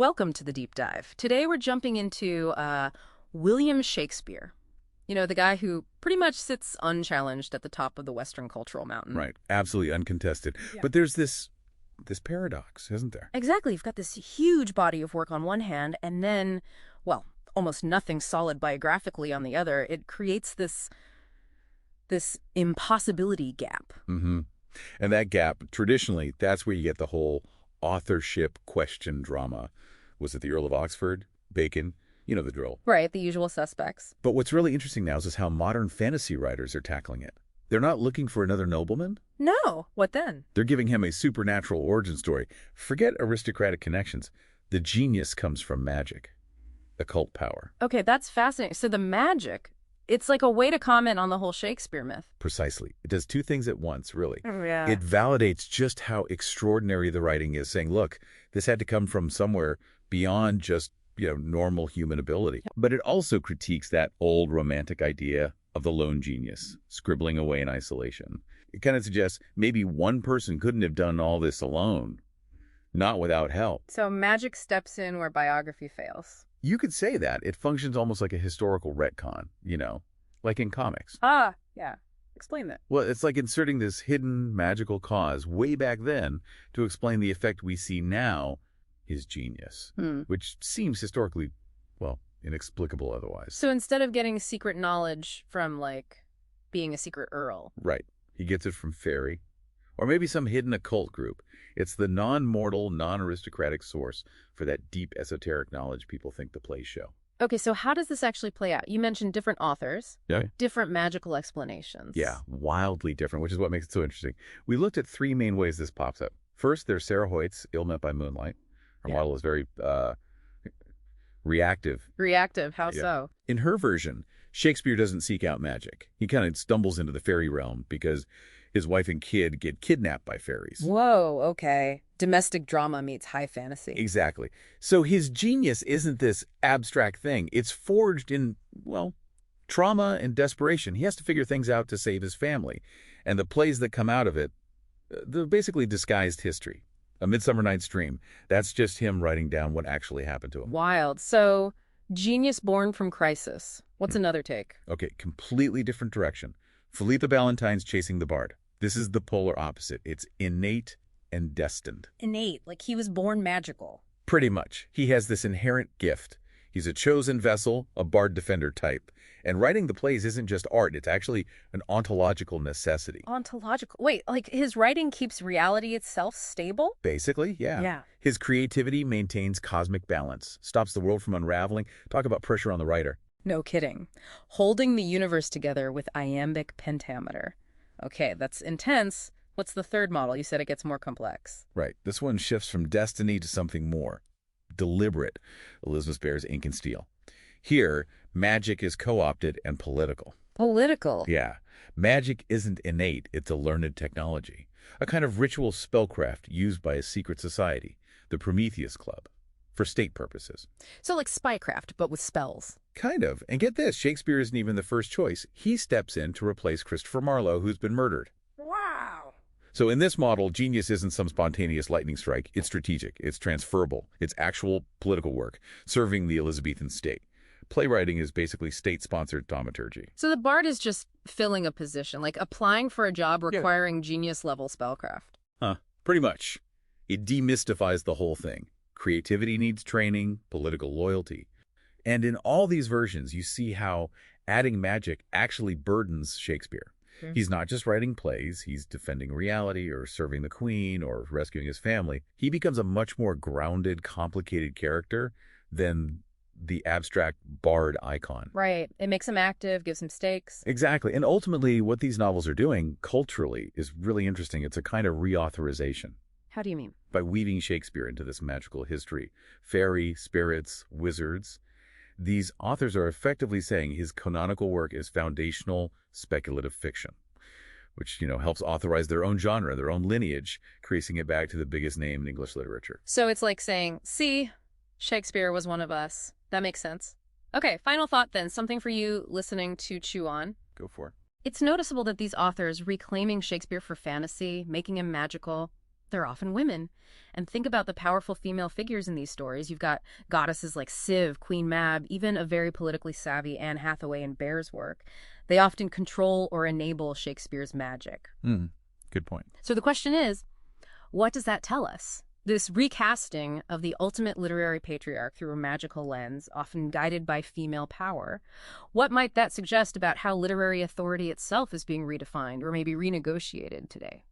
Welcome to the deep dive. Today we're jumping into William Shakespeare. You know, the guy who pretty much sits unchallenged at the top of the Western cultural mountain. Right. Absolutely uncontested. Yeah. But there's this paradox, isn't there? Exactly. You've got this huge body of work on one hand, and then, well, almost nothing solid biographically on the other. It creates this impossibility gap. Mm-hmm. And that gap, traditionally, that's where you get the whole authorship question drama. Was it the Earl of Oxford? Bacon? You know the drill. Right, the usual suspects. But what's really interesting now is how modern fantasy writers are tackling it. They're not looking for another nobleman. No. What then? They're giving him a supernatural origin story. Forget aristocratic connections. The genius comes from magic, occult power. Okay, that's fascinating. So the magic, it's like a way to comment on the whole Shakespeare myth. Precisely. It does two things at once, really. Oh, yeah. It validates just how extraordinary the writing is, saying, look, this had to come from somewhere beyond just, normal human ability. But it also critiques that old romantic idea of the lone genius, scribbling away in isolation. It kind of suggests maybe one person couldn't have done all this alone, not without help. So magic steps in where biography fails. You could say that. It functions almost like a historical retcon, like in comics. Ah, yeah. Explain that. Well, it's like inserting this hidden magical cause way back then to explain the effect we see now, his genius, which seems historically, inexplicable otherwise. So instead of getting secret knowledge from, being a secret earl. Right. He gets it from fairy, or maybe some hidden occult group. It's the non-mortal, non-aristocratic source for that deep esoteric knowledge people think the plays show. Okay, so how does this actually play out? You mentioned different authors, Yeah. different magical explanations. Yeah, wildly different, which is what makes it so interesting. We looked at three main ways this pops up. First, there's Sarah Hoyt's Ill Met by Moonlight. Her model is very reactive. Reactive, how Yeah. so? In her version, Shakespeare doesn't seek out magic. He kind of stumbles into the fairy realm because his wife and kid get kidnapped by fairies. Whoa, okay. Domestic drama meets high fantasy. Exactly. So his genius isn't this abstract thing. It's forged in, trauma and desperation. He has to figure things out to save his family. And the plays that come out of it, they're basically disguised history. A Midsummer Night's Dream, that's just him writing down what actually happened to him. Wild. So, genius born from crisis. What's another take? Okay, completely different direction. Philippa Ballantyne's Chasing the Bard. This is the polar opposite. It's innate and destined. Innate, like he was born magical. Pretty much. He has this inherent gift. He's a chosen vessel, a bard defender type. And writing the plays isn't just art. It's actually an ontological necessity. Ontological. Wait, like his writing keeps reality itself stable? Basically, yeah. Yeah. His creativity maintains cosmic balance, stops the world from unraveling. Talk about pressure on the writer. No kidding. Holding the universe together with iambic pentameter. Okay, that's intense. What's the third model? You said it gets more complex. Right. This one shifts from destiny to something more. Deliberate. Elizabeth Bear's Ink and Steel. Here, magic is co-opted and political. Political? Yeah. Magic isn't innate. It's a learned technology. A kind of ritual spellcraft used by a secret society, the Prometheus Club, for state purposes. So like spycraft, but with spells. Kind of. And get this, Shakespeare isn't even the first choice. He steps in to replace Christopher Marlowe, who's been murdered. Wow. So in this model, genius isn't some spontaneous lightning strike. It's strategic. It's transferable. It's actual political work, serving the Elizabethan state. Playwriting is basically state-sponsored thaumaturgy. So the bard is just filling a position, like applying for a job requiring genius-level spellcraft. Pretty much. It demystifies the whole thing. Creativity needs training, political loyalty. And in all these versions, you see how adding magic actually burdens Shakespeare. He's not just writing plays, he's defending reality or serving the queen or rescuing his family. He becomes a much more grounded, complicated character than the abstract bard icon. Right. It makes him active, gives him stakes. Exactly. And ultimately, what these novels are doing culturally is really interesting. It's a kind of reauthorization. How do you mean? By weaving Shakespeare into this magical history. Fairy, spirits, wizards. These authors are effectively saying his canonical work is foundational speculative fiction, which, helps authorize their own genre, their own lineage, tracing it back to the biggest name in English literature. So it's like saying, see, Shakespeare was one of us. That makes sense. Okay, final thought then, something for you listening to chew on. Go for it. It's noticeable that these authors reclaiming Shakespeare for fantasy, making him magical, they're often women. And think about the powerful female figures in these stories. You've got goddesses like Siv, Queen Mab, even a very politically savvy Anne Hathaway in Bear's work. They often control or enable Shakespeare's magic. Good point. So the question is, what does that tell us? This recasting of the ultimate literary patriarch through a magical lens, often guided by female power, what might that suggest about how literary authority itself is being redefined or maybe renegotiated today?